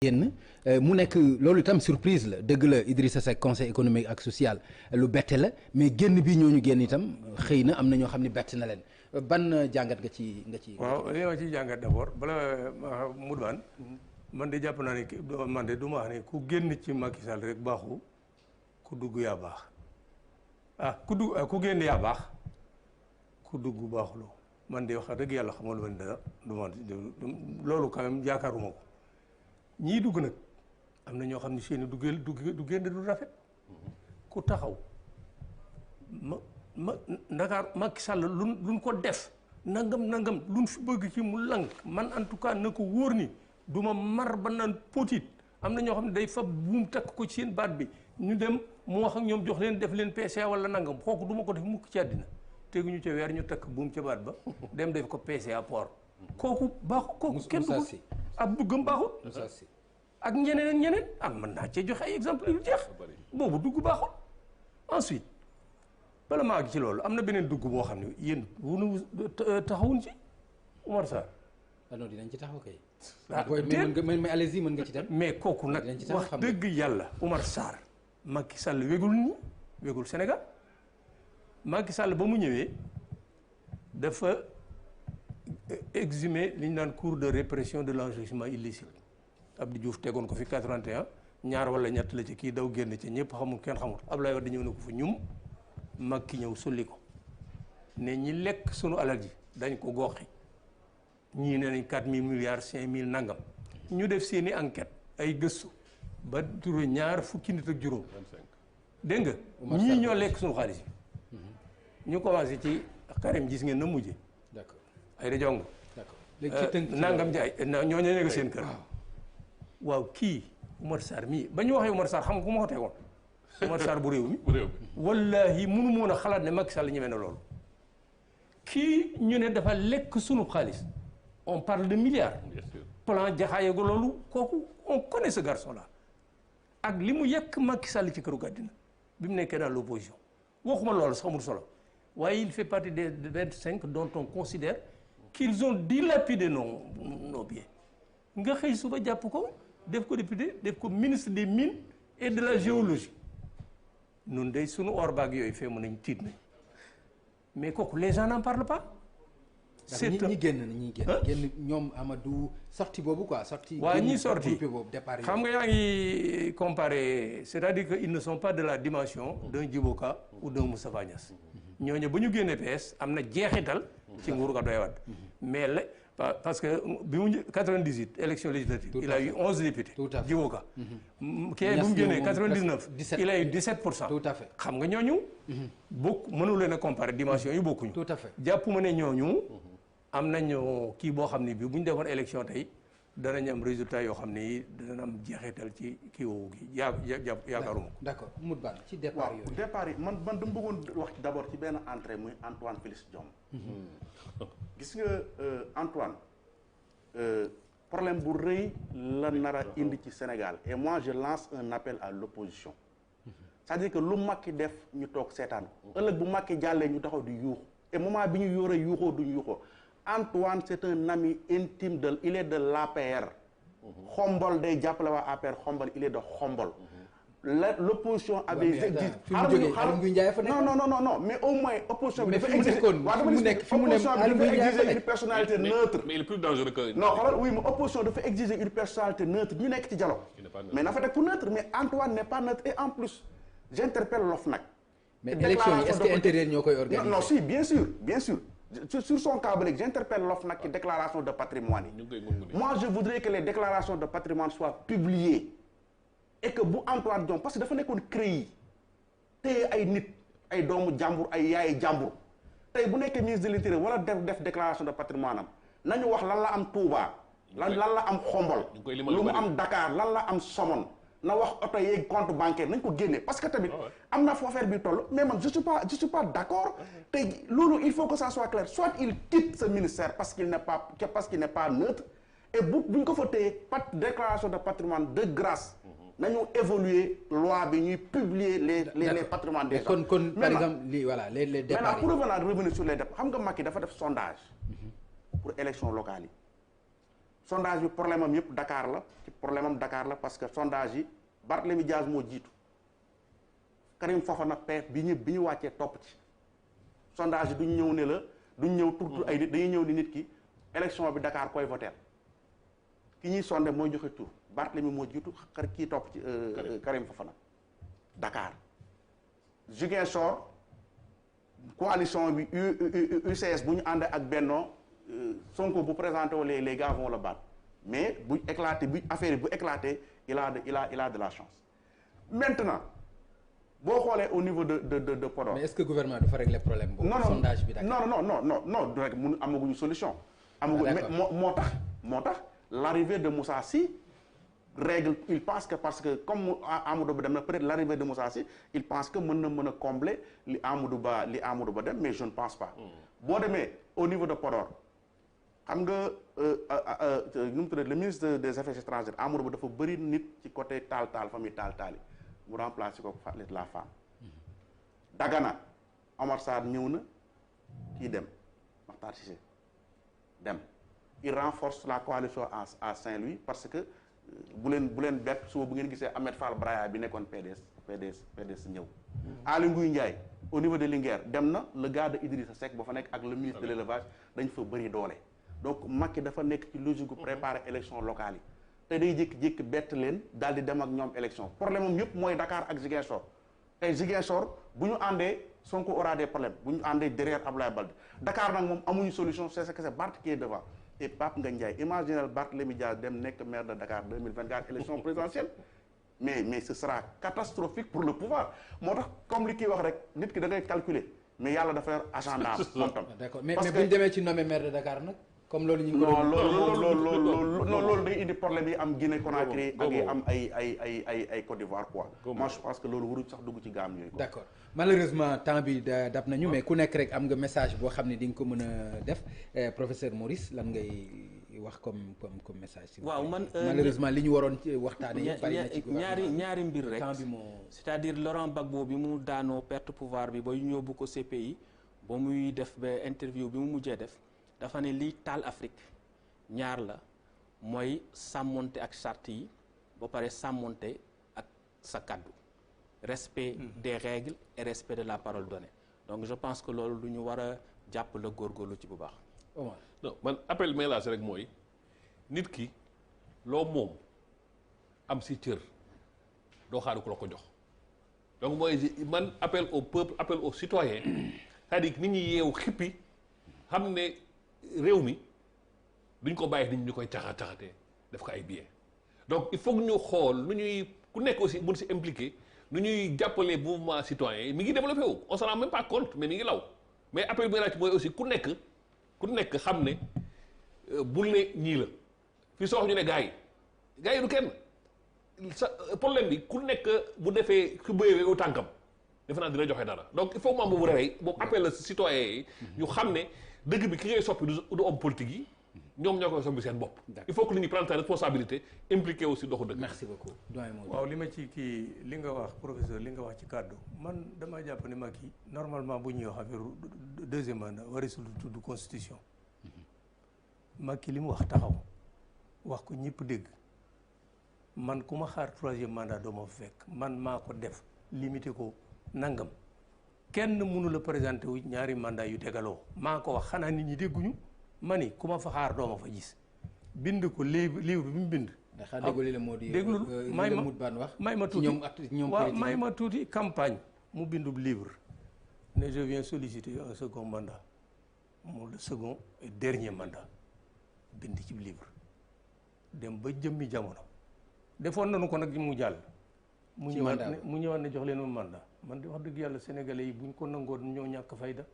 génn mu nekk loolu itam surprise la dëgg la Idrissa Seck conseil économique ak social lu bette la mais génn bi ñooñu génn itam xëy na am na ñoo xam ne bett na leen ban jàngat nga ci waaw li ma ciy jàngat d'abord bala Modou Bane man de jàpp naa ne man de du ma wax ne ku génn ci Macky Sall rek baaxu ku dugg yaa baax ku génn yaa baax ku dugg baaxuloo man de wax dëgg yàlla xamal ma ne dara du ma loolu quand même yaakaaruma ko ñii dugg nag am na ñoo xam ne seeni du génn du rafet ku taxaw Ndakaar Macky Sall luñ ko def nangam luñ fi bëgg ci mu lank man en tout cas na ko wóor ni du ma mar ba naan potit am na ñoo xam ne day fab buum takk ko ci seen baat bi ñu dem mu wax ak ñoom jox leen def leen PCA wala nangam kooku du ma ko def mukk ci àddina teguñu ca weer ñu takk buum ca baat ba dem def ko PCA port kooku baaxu kooku kenn du ko ab duggam baaxul ak ñeneen mën naa cee joxe ay exemple yu jeex boobu dugg baaxul ensuite bala maa gi ci loolu am na beneen dugg boo xam ne yéen wunu taxawuñ ci Oumar Sarr non dinañ ci taxaw kay mais allez-y mën nga ci dem mais kooku nag wax dëgg yàlla Oumar Sarr Macky Sall wégul nii wégul Sénégal Macky Sall ba mu ñëwee dafa exhumer li ñu naan cour de répression de l'enrichissement illicite Abdou Diouf tegoon ko fi 81 ñaar wala ñett la ci kii daw génn ci ñëpp xamul kenn xamul Abdoulaye Wade ñëw na ko fa ñum Macky ñëw sulli ko ne ñi lekk sunu alal ji dañ ko goxi ñii ne nañ 4000 milliards 5000 nangam ñu def seeni enquête ay gëstu ba turu ñaar fukki nit ak juróom dégg nga ñii ñoo lekk sunu xaalis bi ñu commencé ci Karim gis ngeen na mujje d'accord ay da jong léegi nangam jaay ñoo nekk seen kër waaw kii Oumar Sarr mii ba ñu waxee Oumar Sarr xam nga ku ma ko tegoon Oumar Sarr bu réew mi wallahi mënu moon a xalaat ne Macky Sall ñemee na loolu kii ñu ne dafa lekk sunu xaalis on parle de milliards plan jaxaaye ko loolu kooku on connaît ce garçon là ak li mu yekk Macky Sall ci këru gàddina bi mu nekkee dans l'opposition waxuma loolu sax amul solo waaye il fait partie des 25 dont on considère qu'ils ont dilapidé nos biens nga xëy suba jàpp ko def ko député def ko ministre des mines et de la géologie nun day sunu or baag yooyu fee mën nañ tiit nañ mais kooku les gens n'en parlent pas. c'est ñi génn ñoom Amadou sorti boobu quoi sorti. waaw ñi sorti boobu départ xam nga yaa ngi comparer c'est-à-dire que ils ne sont pas de la dimension d'un Djibo Ka ou d'un Moustapha Niasse ñooñu ba ñu génnee PS am na jeexital ci nguuru ga doy waat mais la parce que bi mu 98 élection législative il a eu 11 députés Djibo Ka kii bu mu génnee 99 il a eu 17%. tout à fait xam nga ñooñu bokk mënu leen a comparer dimension yi bokkuñu tout à fait jàpp ma ne ñooñu am nañu kii boo xam ne bi bu ñu defoon élection tey danañ am résultat yoo xam ne dana am jeexital ci kii woowu gi yaakaaruma ko. d'accord Modou Bane ci départ yooyu. départ yi man dama bëggoon wax d'abord ci benn entrée muy Antoine Félix Diome. gis nga Antoine problème bu rëy la nar a indi ci Sénégal et moi je lance un appel à l'opposition c'est-à-dire que lu Macky def ñu toog seetaan ko ëllëg bu Macky jàllee ñu taxaw di yuuxu et moment bi ñu yore yuuxoo duñ yuuxoo Antoine c'est un ami intime il est de l'APR. Xombol day jàppale waa APR Xombol il est de Xombol. L'opposition avait exigé. Non mais au moins opposition bi dafa exiger opposition bi dafa exiger une personnalité neutre. mais il est plus dangereux que. non xoolal oui mais opposition dafa exiger une personnalité neutre ñu nekk ci dialogue. mais na fa teg ku neutre mais Antoine n'est pas neutre et en plus j'interpelle l'OFNAC. mais élection yi est-ce que intérieur ñoo koy organiser. non si bien sûr. Sur son cas ba léegi j'interpelle l'OFNAC ci déclaration de patrimoine yi. moi je voudrais que les déclarations de patrimoine soient publiées et que bu Antoine Diome parce que dafa nekkoon CREI téye ay nit ay doomu jàmbur ay yaayi jàmbur tey bu nekkee ministre de l'intérieur wala def déclaration de patrimoine am nañu wax lan la am Touba lan la am Xombol lu mu am Dakar lan la am Somone na wax oto yeeg compte bancaire nañ ko génne parce que tamit am na foo affaire bi toll mais man je suis pas d'accord tey loolu il faut que ça soit clair soit il quitte ce ministère parce qu'il n'est pas neutre et bu ñu ko fa téye déclaration de patrimoine de grâce nañu évoluer loi bi ñuy publier les patrimoines des gens. kon par exemple lii voilà les départs maintenant pour revenir sur les départs xam nga Macky dafa def sondage pour élection locale yi sondage bi problème am yëpp Dakar la ci problème am Dakar la parce que sondage yi Barthélémy Dias moo jiitu Karim Fofana peef bi ñu wàccee topp ci sondage yi duñ ñëw ne la duñ ñëw tur ay nit dañuy ñëw ni nit ki élection bi Dakar koy voter ki ñuy sondé mooy joxe tur Barthélémy moo jiitu kii topp ci Karim Fofana Dakar Ziguinchor coalition bi UCS bu ñu ànd ak Benno Sonko bu présenté wu les gars vont le battre mais bu éclaté bu affaire yi bu éclaté il a de la chance maintenant boo xoolee au niveau de Podor. mais est-ce que gouvernement dafa régler problème boobu. sondage bi Dakar non du rek mun amaguñu solution. amaguñu mais moo tax l'arrivée de Moussa Sy règle il pense que parce que comme Amadou Ba dem na peut-être l'arrivée de Moussa Sy il pense que mën a combler li Amadou Ba dem mais je ne pense pas. boo demee au niveau de Podor xam nga nu mu tuddee le ministre des affaires étrangères Amadou Ba dafa bëri nit ci côté taal famille taal yi mu remplacer ko la femme. Dagana Omar Sarr ñëw na kii dem Makhtar Cissé dem il renforce la coalition à Saint-Louis parce que bu leen bett suba bu ngeen gisee Ahmed Fall Braya bi nekkoon PDS ñëw. Aly Ngouille Ndiaye au niveau de Linguère dem na le gars de Idrissa Seck ba fa nekk ak le ministre de l'élevage dañ fa bëri doole. donc Macky dafa nekk ci logique gu préparer élection locale yi te day jékki-jékki bett leen daal di dem ak ñoom élection problème am yëpp mooy Dakar ak Ziguinchor tey Ziguinchor bu ñu àndee Sonko aura des problèmes bu ñu àndee derrière Abdoulaye Baldé Dakar nag moom amuñu solution c'est que c'est Barth qui est devant et Pape Ngagne Ndiaye imaginez Barthélémy Dias dem nekk maire de Dakar 2024 élection présidentielle mais ce sera catastrophique pour le pouvoir moo tax comme li kii wax rek nit ki da ngay calculer mais yàlla dafa yor agenda moom tam. d'accord mais bu ñu demee ci nommé maire de Dakar nag. comme loolu ñu ngi loolu day indi problème yi am Guinée Conakry ak yi am ay Côte d'Ivoire quoi. moi je pense que loolu waruñ sax dugg ci gaam yooyu quoi. d'accord malheureusement temps bi dab nañu mais ku nekk rek am nga message boo xam ne di nga ko mën a def professeur Maurice lan ngay wax comme message. waaw man malheureusement li ñu waroon ci waxtaanee yëpp bari na ci ñaari mbir rek temps bi moo. c'est-à-dire Laurent Gbagbo bi mu daanoo perte pouvoir bi ba ñu yóbbu ko CPI ba muy def ba interview bi mu mujjee def. dafa ne liy taal Afrique ñaar la mooy sàmmonte ak charte yi ba pare sàmmonte ak sa kàddu respect des règles et respect de la parole donnée donc je pense que loolu lu ñu war a jàpp la góorgóorlu ci bu baax. non man appel may lancé rek mooy nit ki loo moom am si cër doo xaaru ku la ko jox donc mooy man appel au peuple appel aux citoyens c'est-à-dire nit ñi yeewu xippi xam ne réew mi duñ ko bàyyi nit ñi ñu koy caxatee def ko ay billets donc il faut que ñu xool nu ñuy ku nekk aussi mun si impliqué nu ñuy jàppale mouvement citoyen yi mi ngi développé wu on s'en rend même pas compte mais mi ngi law mais appel bi mooy aussi ku nekk xam ne bul ne ñii la fii soo wax ñu ne gars yi du kenn sa problème bi ku nekk bu defee ku bëyee tànkam defe naa dina joxe dara donc il faut que mu am boobu réveil boobu appel la citoyen yi ñu xam ne dëgg bi ki ngay soppi du homme politique yi ñoom ñoo koy soppi seen bopp. il faut que nit ñi prendre sa responsabilité impliqué aussi doxu dëgg. merci beaucoup doyen Maodo. waaw li ma ci kii li nga wax professeur li nga wax ci kàddu man dama jàpp ne Macky normalement bu ñuy wax affaire deuxième mandat wari su tudd constitution Macky li mu wax taxaw wax ko ñëpp dégg man ku ma xaar troisième mandat doo ma fekk man maa ko def limité ko nangam. kenn mënu la présenté wu ñaari mandat yu tegaloo maa ko wax xanaa nit ñi dégguñu ma ni ku ma fa xaar doo ma fa gis bind ko livre bi mu bind. ndax déggoo li la moo di. déglul may ma tuuti waaw may ma tuuti tuuti campagne mu bindub livre ne je viens solliciter un second mandat mu le second et dernier mandat bind ci livre dem ba jëmmi jamono defoon nañu ko nag mu jàll. mu ñëwaat ne jox leen un mandat man de wax dëgg yàlla sénégalais yi buñ ko nangoo ñoo ñàkk fayda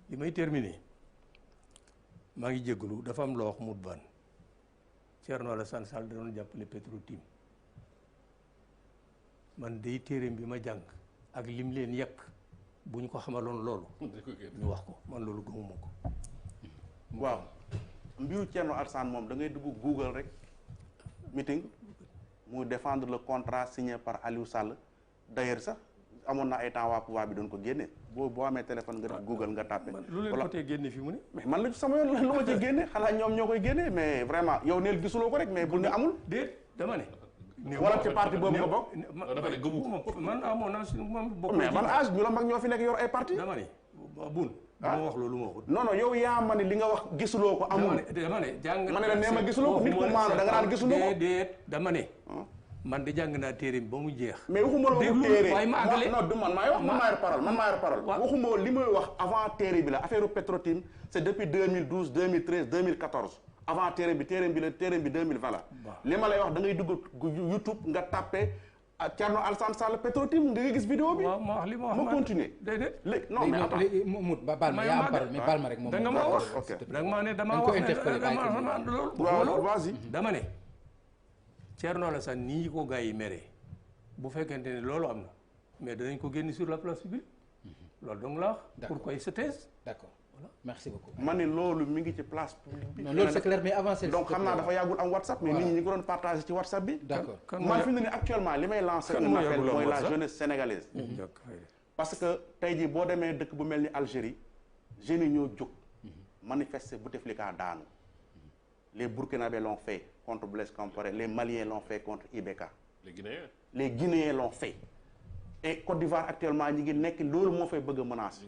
li may terminer maa ngi jégalu dafa am loo wax mut ban Thierno Alassane Sall da doon jàppale Petro-Tim man day téereem bi ma jàng ak lim leen yàq bu ñu ko xamaloon loolu ñu wax ko man loolu gëmuma ko. waaw mbiru Thierno Alassane moom da ngay dugg Google rek meeting mu défendre le contrat signé par Aliou Sall d'ailleurs sax amoon na ay temps waa pouvoir bi doon ko génne boo amee téléphone nga def Google nga tapé. lu leen ko tee génne fi mu ne. mais man la sama yoon lu ma ci génne xanaa ñoom ñoo koy génne mais vraiment yow neel gisuloo ko rek mais bul ne amul. déet dama ne. wala ci parti boobu nga bokk. dafa ne gëmu man amoon naa si man bokk. mais ban âge ñu la mag ñoo fi nekk yor ay parti. dama ne bun. dama wax loolu ma waxut. non non yow yaa ma ne li nga wax gisuloo ko amul. dama ne jàng. ma ne la nee ma gisuloo ko nit ku maanu da nga naan gisuloo ko. déet dama ne. man de jàng naa téere ba mu jeex. mais waxuma la waxu téere waaye ma àggale non du man maay wax man maa yor parole man maa yor parole. waxuma li may wax avant téere bi la affaire Petro-Tim c'est depuis 2012 2013 2014 avant téere bi 2020 la. li ma lay wax da ngay dugg YouTube nga tapé Thierno Alassane Sall Petro-Tim nga gis vidéo bi. waaw ma wax li ma wax ma continuer. déedéet léegi non mais attends baal ma yaa am parole mais baal ma rek moom. da nga ma wax da nga ma ne damaa wax ne loolu vas-y dama ne Thierno Alassane nii ko gars yi mere bu fekkente ne loolu am na mais danañ ko génn sur la place publique loolu donc la wax pour koy se taise. d'accord merci beaucoup. ma ne loolu mi ngi ci place publique bi. non loolu c'est clair mais avancé. donc xam naa dafa yàggul am WhatsApp. mais nit ñi ñu ko doon partagé ci WhatsApp bi. d'accord man fi mu ne nii actuellement li may lancer un appel mooy la jeunesse sénégalaise. parce que tey jii boo demee dëkk bu mel ni Algérie jeunes yi ñoo jóg manifester Bouteflika daanu les Burkinabés l'ont fait contre Blaise Compaoré les Maliens l'ont fait contre IBK. les Guinéens l'ont fait. et Côte d'Ivoire actuellement ñi ngi nekk loolu moo fay bëgg a menacer.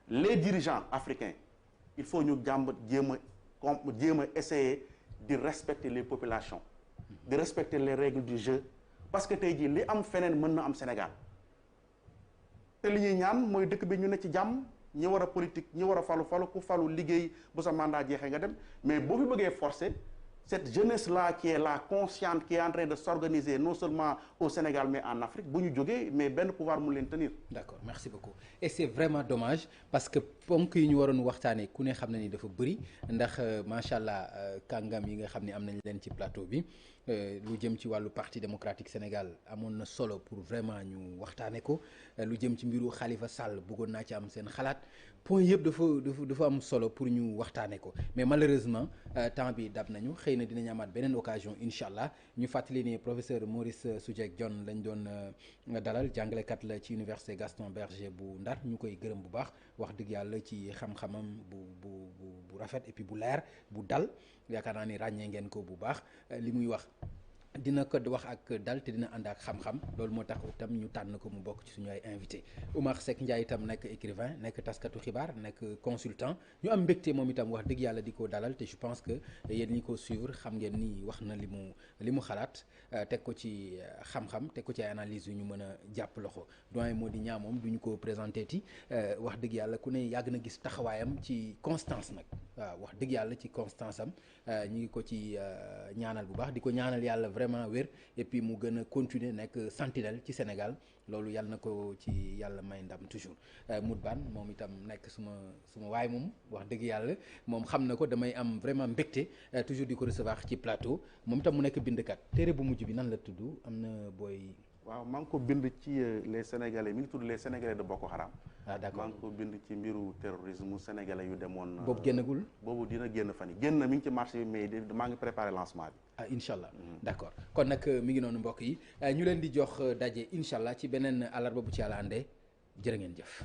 les dirigeants africains il faut ñu jéem a essayer de respecter les populations de respecter les règles du jeu parce que tey jii li am feneen mën na am Sénégal te li ñuy ñaan mooy dëkk bi ñu ne ci jàmm ñi war a politique ñi war a falu ku falu liggéey bu sa mandat jeexee nga dem mais boo fi bëggee forcer cette jeunesse là qui est là consciente qui est en train de s'organiser non seulement au Sénégal mais en Afrique bu ñu jógee mais benn pouvoir mu leen tenir. d'accord merci beaucoup et c'est vraiment dommage parce que ponk yi ñu waroon waxtaanee ku ne xam na ni dafa bëri ndax macha allah kàngam yi nga xam ne am nañ leen ci plateau bi lu jëm ci wàllu parti démocratique Sénégal amoon na solo pour vraiment ñu waxtaane ko lu jëm ci mbiru Khalifa Sall bëggoon naa ci am seen xalaat point yëpp dafa am solo pour ñu waxtaane ko mais malheureusement temps bi dab nañu xëy na dinañ amaat beneen occasion incha allah ñu fàttali ni professeur Maurice Soudieck Dione lañ doon dalal jàngalekat la ci université Gaston Berger bu Ndar ñu koy gërëm bu baax wax dëgg yàlla ci xam-xamam bu rafet et puis bu leer bu dal yaakaar naa ni ràññee ngeen ko bu baax li muy wax dina ko wax ak dal te dina ànd ak xam-xam loolu moo tax itam ñu tànn ko mu bokk ci suñu ay invité Oumar Seck Ndiaye itam nekk écrivain nekk taskatu xibaar nekk consultant ñu am mbégte moom itam wax dëgg yàlla di ko dalal te je pense que yéen ñi ko suivre xam ngeen ni wax na li mu xalaat teg ko ci xam-xam teg ko ci ay analyse yu ñu mën a jàpp loxo doyen moo di ñaa moom du ñu ko présenté ti wax dëgg yàlla ku ne yàgg na gis taxawaayam ci constance nag waaw wax dëgg yàlla ci constance am ñu ngi ko ci ñaanal bu baax di ko ñaanal yàlla vraiment wér et puis mu gën a continuer nekk sentinelle ci Sénégal loolu yàlla na ko ci yàlla may ndam toujours Moutbane moom itam nekk suma waay moom wax dëgg yàlla moom xam na ko damay am vraiment mbégte toujours di ko recevoir ci plateau moom itam mu nekk bindkat téere bu mujj bi nan la tudd am na booy. waaw maa ngi ko bind ci les sénégalais mi ngi tudd les sénégalais de Boko Haram. ah d'accord maa ngi ko bind ci mbiru terrorisme sénégalais yu demoon. boobu génnagul. boobu dina génn fan yi génn mi ngi ci marché bi mais maa ngi préparé lancement bi. ah incha allah d'accord kon nag mi ngi noonu mbokk yi ñu leen di jox daje incha allah ci beneen àllarba bu ci yàlla àndee jërë ngeen jëf.